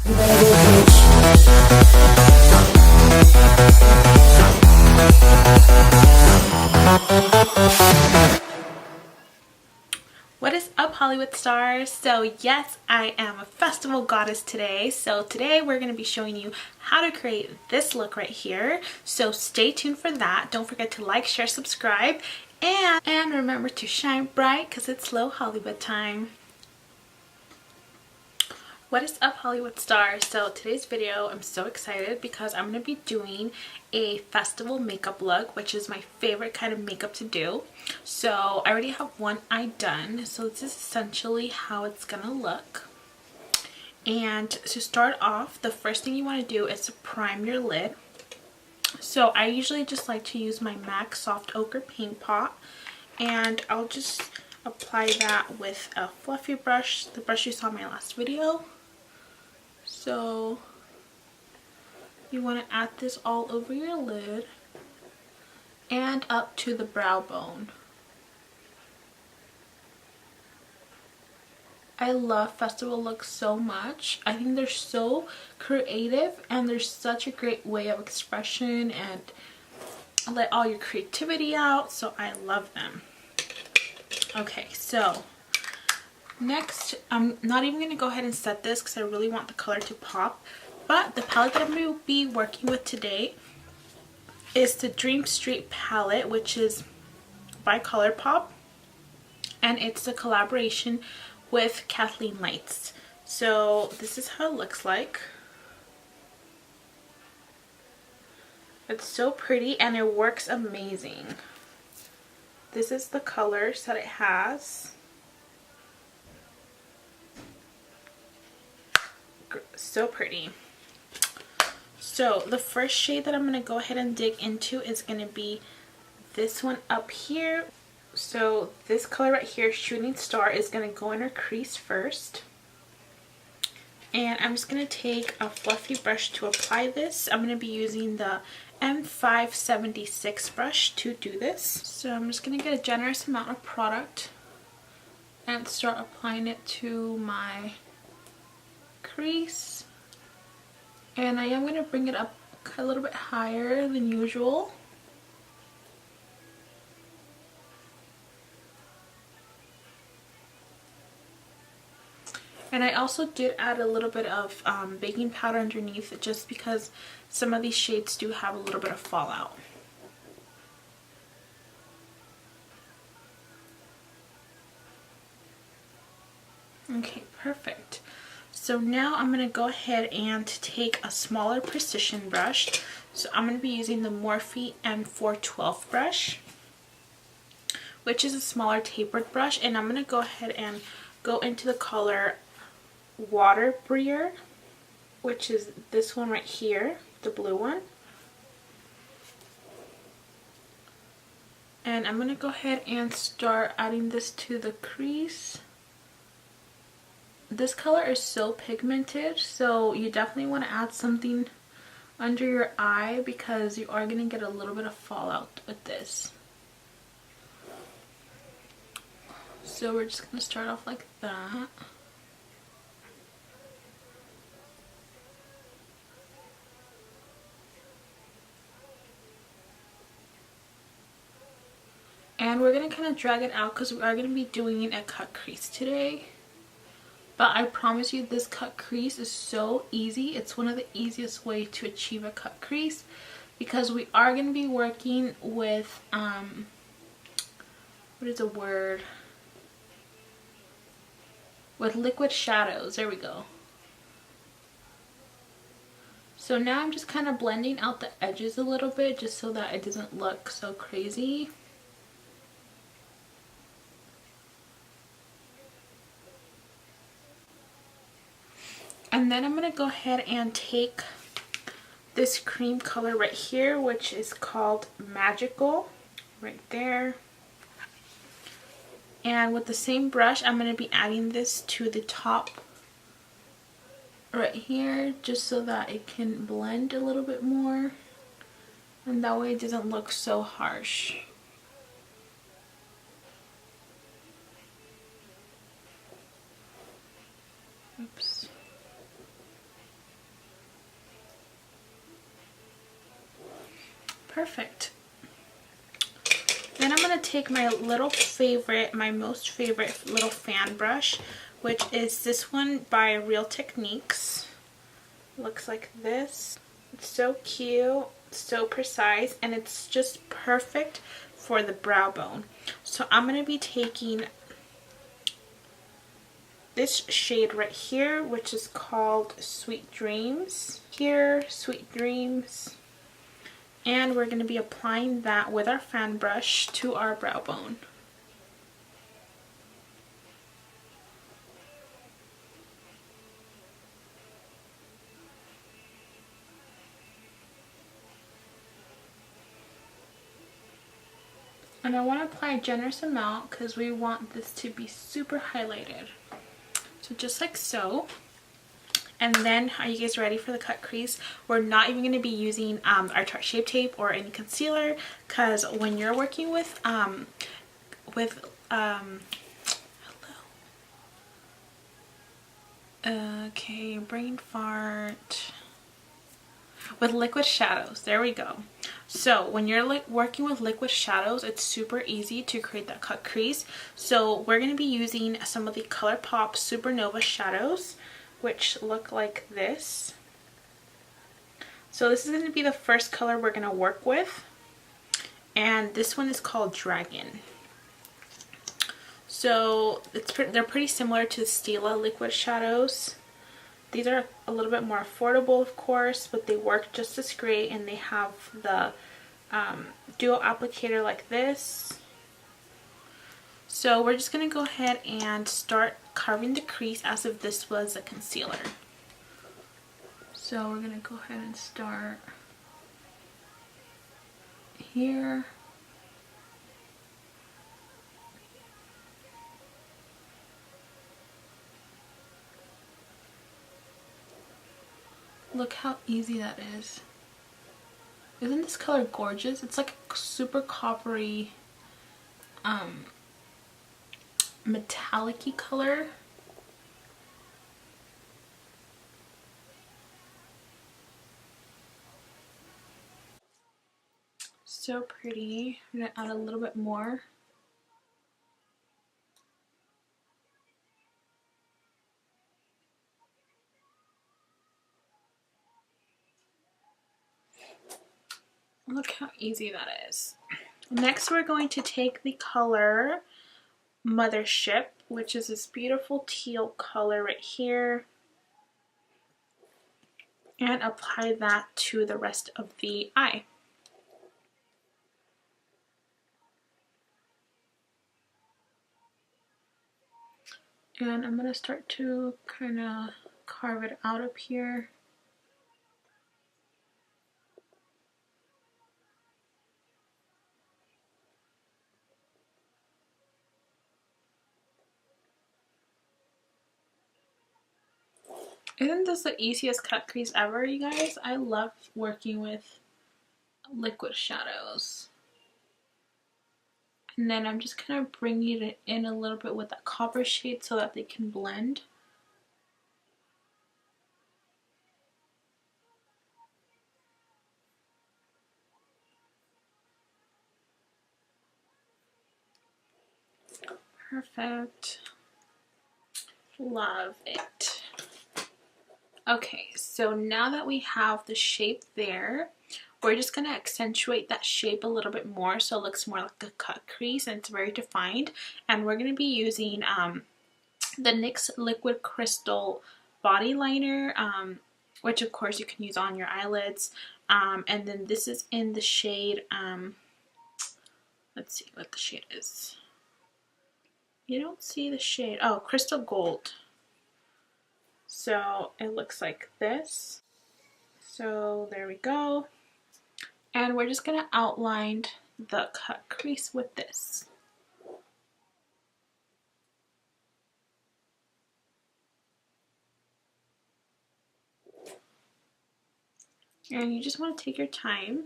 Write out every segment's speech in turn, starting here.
What is up, Hollywood stars? So yes, I am a festival goddess today. So today we're going to be showing you how to create this look right here. So stay tuned for that. Don't forget to like, share, subscribe, and remember to shine bright because it's low Hollywood time. What is up, Hollywood stars? So today's video, I'm so excited because I'm going to be doing a festival makeup look, which is my favorite kind of makeup to do. So I already have one eye done, so this is essentially how it's gonna look. And to start off, the first thing you want to do is to prime your lid. So I usually just like to use my MAC Soft Ochre Paint Pot, and I'll just apply that with a fluffy brush, the brush you saw in my last video. So you want to add this all over your lid and up to the brow bone. I love festival looks so much. I think they're so creative and they're such a great way of expression and let all your creativity out, so I love them. Okay, so next, I'm not even going to go ahead and set this because I really want the color to pop. But the palette that I'm going to be working with today is the Dream Street palette, which is by COLOURPOP. And it's a collaboration with Kathleen Lights. So this is how it looks like. It's so pretty and it works amazing. This is the colors that it has. So pretty. So the first shade that I'm going to go ahead and dig into is going to be this one up here. So this color right here, Shooting Star, is going to go in her crease first. And I'm just going to take a fluffy brush to apply this. I'm going to be using the M576 brush to do this. So I'm just going to get a generous amount of product and start applying it to my crease. And I am going to bring it up a little bit higher than usual. And I also did add a little bit of baking powder underneath just because some of these shades do have a little bit of fallout. Okay, perfect. So now I'm going to go ahead and take a smaller precision brush. So I'm going to be using the Morphe M412 brush, which is a smaller tapered brush. And I'm going to go ahead and go into the color Water Breer, which is this one right here, the blue one. And I'm going to go ahead and start adding this to the crease. This color is so pigmented, so you definitely want to add something under your eye because you are going to get a little bit of fallout with this. So we're just going to start off like that. And we're going to kind of drag it out because we are going to be doing a cut crease today. But I promise you, this cut crease is so easy. It's one of the easiest ways to achieve a cut crease because we are going to be working with, what is the word? With liquid shadows. There we go. So now I'm just kind of blending out the edges a little bit just so that it doesn't look so crazy. And then I'm going to go ahead and take this cream color right here, which is called Magical, right there. And with the same brush, I'm going to be adding this to the top right here, just so that it can blend a little bit more. And that way it doesn't look so harsh. Oops. Perfect. Then I'm going to take my my most favorite little fan brush, which is this one by Real Techniques. Looks like this. It's so cute, so precise, and it's just perfect for the brow bone. So I'm going to be taking this shade right here, which is called Sweet Dreams. Here, Sweet Dreams. And we're going to be applying that with our fan brush to our brow bone. And I want to apply a generous amount because we want this to be super highlighted. So just like so. And then, are you guys ready for the cut crease? We're not even going to be using our Tarte Shape Tape or any concealer, because when you're working with okay, brain fart, with liquid shadows, there we go. So when you're like working with liquid shadows, it's super easy to create that cut crease. So we're going to be using some of the ColourPop Supernova shadows, which look like this. So this is going to be the first color we're going to work with, and this one is called Dragon. So they're pretty similar to the Stila liquid shadows. These are a little bit more affordable, of course, but they work just as great, and they have the dual applicator like this. So we're just going to go ahead and start carving the crease as if this was a concealer. So we're going to go ahead and start here. Look how easy that is. Isn't this color gorgeous? It's like a super coppery, metallic-y color. So pretty. I'm gonna add a little bit more. Look how easy that is. Next, we're going to take the color Mothership, which is this beautiful teal color right here, and apply that to the rest of the eye. And I'm going to start to kind of carve it out up here. Isn't this the easiest cut crease ever, you guys? I love working with liquid shadows. And then I'm just kind of bringing it in a little bit with that copper shade so that they can blend. Perfect. Love it. Okay, so now that we have the shape there, we're just going to accentuate that shape a little bit more so it looks more like a cut crease and it's very defined. And we're going to be using the NYX Liquid Crystal Body Liner, which of course you can use on your eyelids. And then this is in the shade, let's see what the shade is. You don't see the shade. Oh, Crystal Gold. So it looks like this. So there we go. And we're just going to outline the cut crease with this. And you just want to take your time.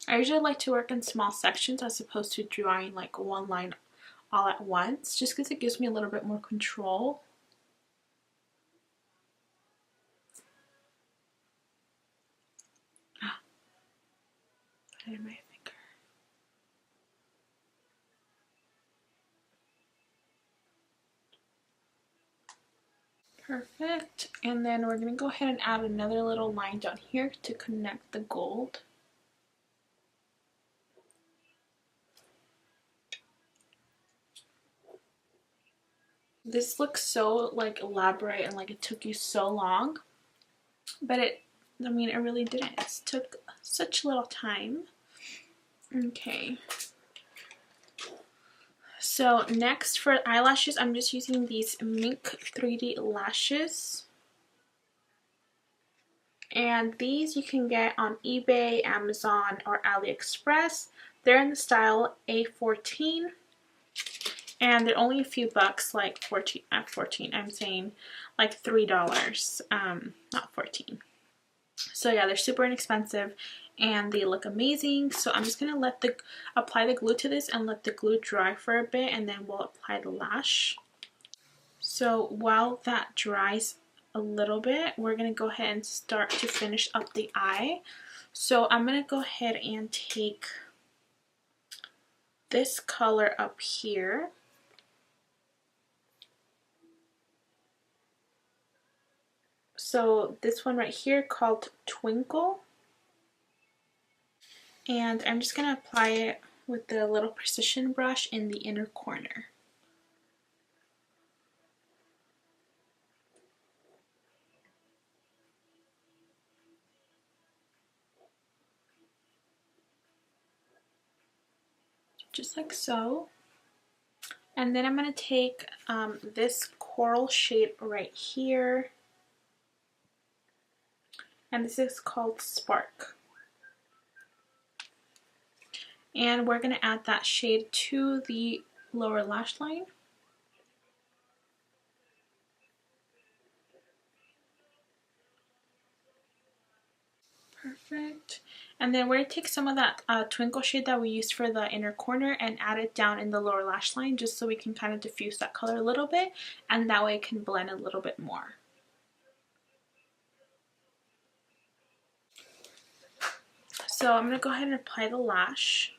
I usually like to work in small sections as opposed to drawing like one line all at once, just because it gives me a little bit more control. it in my finger. Perfect. And then we're going to go ahead and add another little line down here to connect the gold. This looks so like elaborate and like it took you so long, but it really didn't. It took such little time. Okay. So next for eyelashes, I'm just using these Mink 3D lashes. And these you can get on eBay, Amazon, or AliExpress. They're in the style A14. And they're only a few bucks, like 14, I'm saying like $3, not 14. So yeah, they're super inexpensive and they look amazing. So I'm just gonna apply the glue to this and let the glue dry for a bit, and then we'll apply the lash. So while that dries a little bit, we're gonna go ahead and start to finish up the eye. So I'm gonna go ahead and take this color up here. So this one right here called Twinkle. And I'm just going to apply it with the little precision brush in the inner corner. Just like so. And then I'm going to take this coral shade right here. And this is called Spark. And we're going to add that shade to the lower lash line. Perfect. And then we're going to take some of that twinkle shade that we used for the inner corner and add it down in the lower lash line, just so we can kind of diffuse that color a little bit, and that way it can blend a little bit more. So I'm going to go ahead and apply the lash.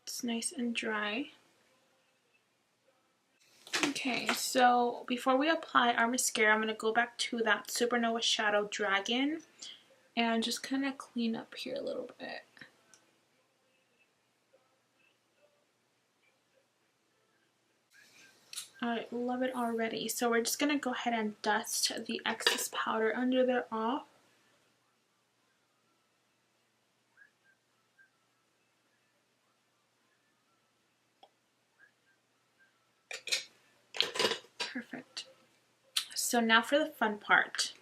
It's nice and dry. Okay, so before we apply our mascara, I'm going to go back to that Supernova Shadow Dragon and just kind of clean up here a little bit. I love it already. So we're just going to go ahead and dust the excess powder under there off. Perfect. So now for the fun part.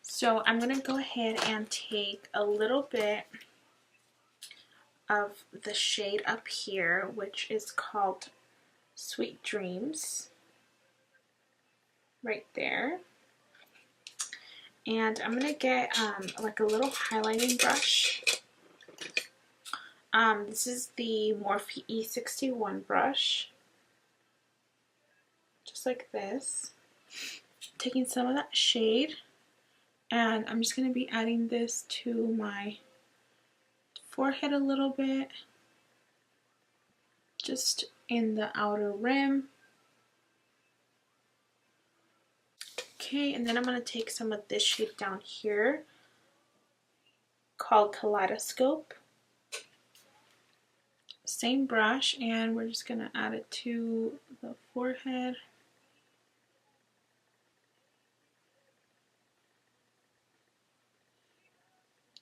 So I'm going to go ahead and take a little bit of the shade up here, which is called Sweet Dreams, right there. And I'm going to get like a little highlighting brush. This is the Morphe E61 brush. Just like this. Taking some of that shade, and I'm just going to be adding this to my forehead a little bit, just in the outer rim. Okay, and then I'm going to take some of this shade down here called Kaleidoscope. Same brush, and we're just going to add it to the forehead.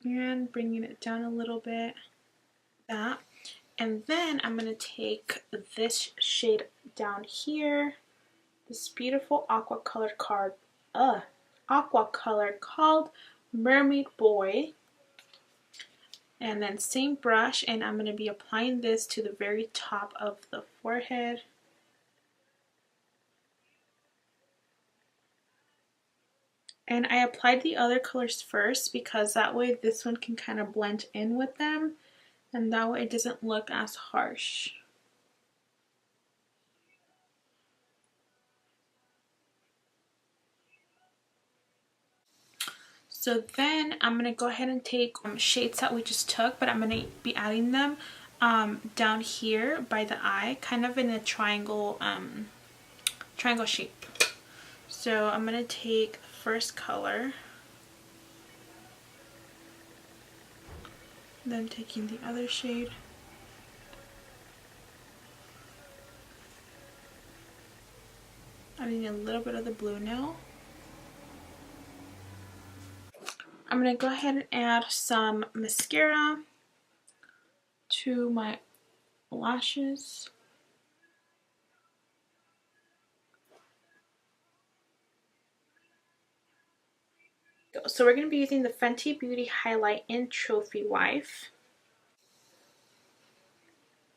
And bringing it down a little bit, that. And then I'm going to take this shade down here, this beautiful aqua color called Mermaid Boy. And then same brush, and I'm going to be applying this to the very top of the forehead. And I applied the other colors first because that way this one can kind of blend in with them, and that way it doesn't look as harsh. So then I'm going to go ahead and take shades that we just took, but I'm going to be adding them down here by the eye, kind of in a triangle shape. So I'm going to take first color, then taking the other shade, adding a little bit of the blue now. I'm going to go ahead and add some mascara to my lashes. So we're going to be using the Fenty Beauty Highlight in Trophy Wife.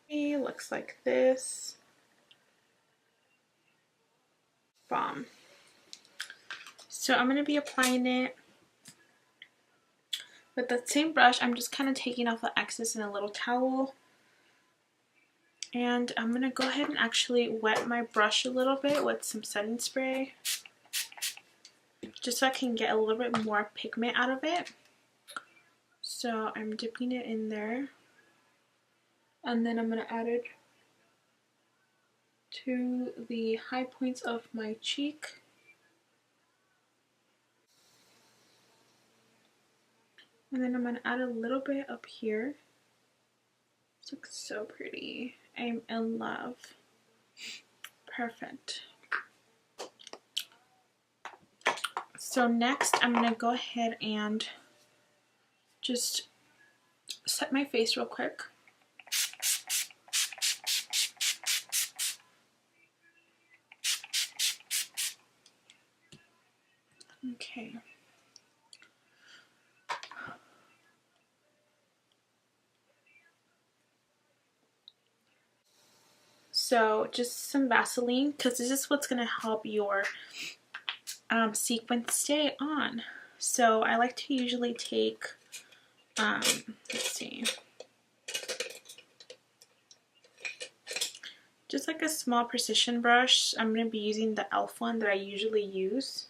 It looks like this. Bomb. So I'm going to be applying it with the same brush. I'm just kind of taking off the excess in a little towel. And I'm going to go ahead and actually wet my brush a little bit with some setting spray, just so I can get a little bit more pigment out of it. So I'm dipping it in there, and then I'm going to add it to the high points of my cheek. And then I'm going to add a little bit up here. This looks so pretty. I'm in love. Perfect. So next I'm going to go ahead and just set my face real quick. Okay. So just some Vaseline, because this is what's going to help your sequins stay on. So I like to usually take, let's see, just like a small precision brush. I'm going to be using the e.l.f. one that I usually use.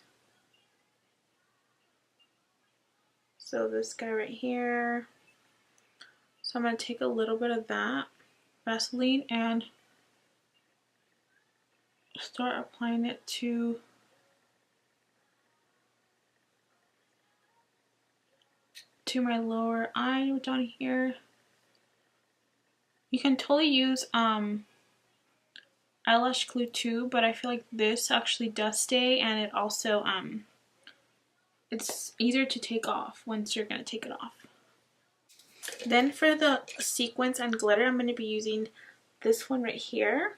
So this guy right here. So I'm going to take a little bit of that Vaseline and start applying it to my lower eye down here. You can totally use eyelash glue too, but I feel like this actually does stay, and it also it's easier to take off once you're going to take it off. Then for the sequins and glitter, I'm going to be using this one right here.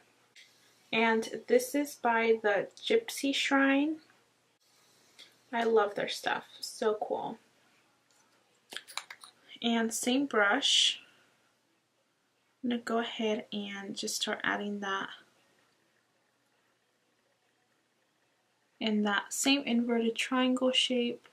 And this is by the Gypsy Shrine. I love their stuff. So cool. And same brush. I'm going to go ahead and just start adding that in that same inverted triangle shape.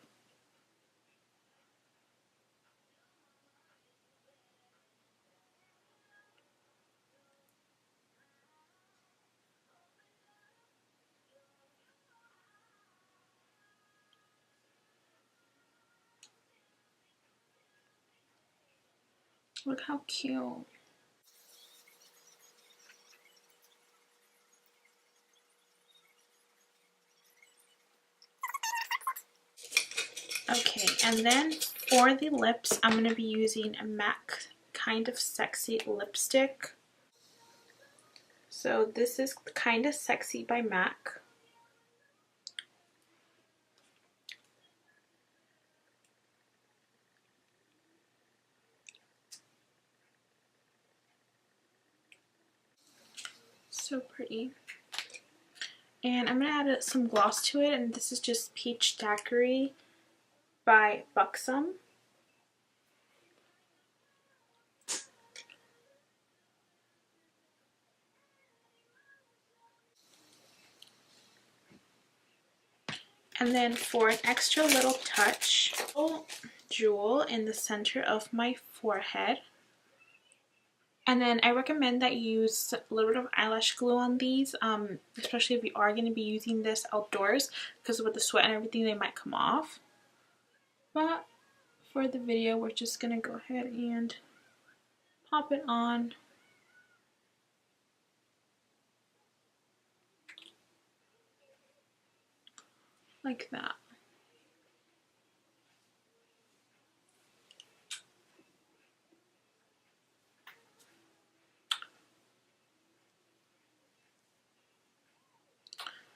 Look how cute. Okay, and then for the lips, I'm going to be using a MAC Kind of Sexy lipstick. So this is Kind of Sexy by MAC. So pretty. And I'm going to add some gloss to it, and this is just Peach Daiquiri by Buxom. And then for an extra little touch, jewel in the center of my forehead. And then I recommend that you use a little bit of eyelash glue on these, especially if you are going to be using this outdoors, because with the sweat and everything they might come off. But for the video, we're just gonna go ahead and pop it on. Like that.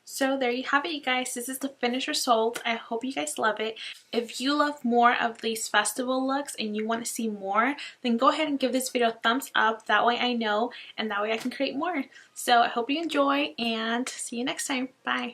So there you have it, you guys. This is the finished result. I hope you guys love it. If you love more of these festival looks and you want to see more, then go ahead and give this video a thumbs up. That way I know, and that way I can create more. So I hope you enjoy, and see you next time. Bye.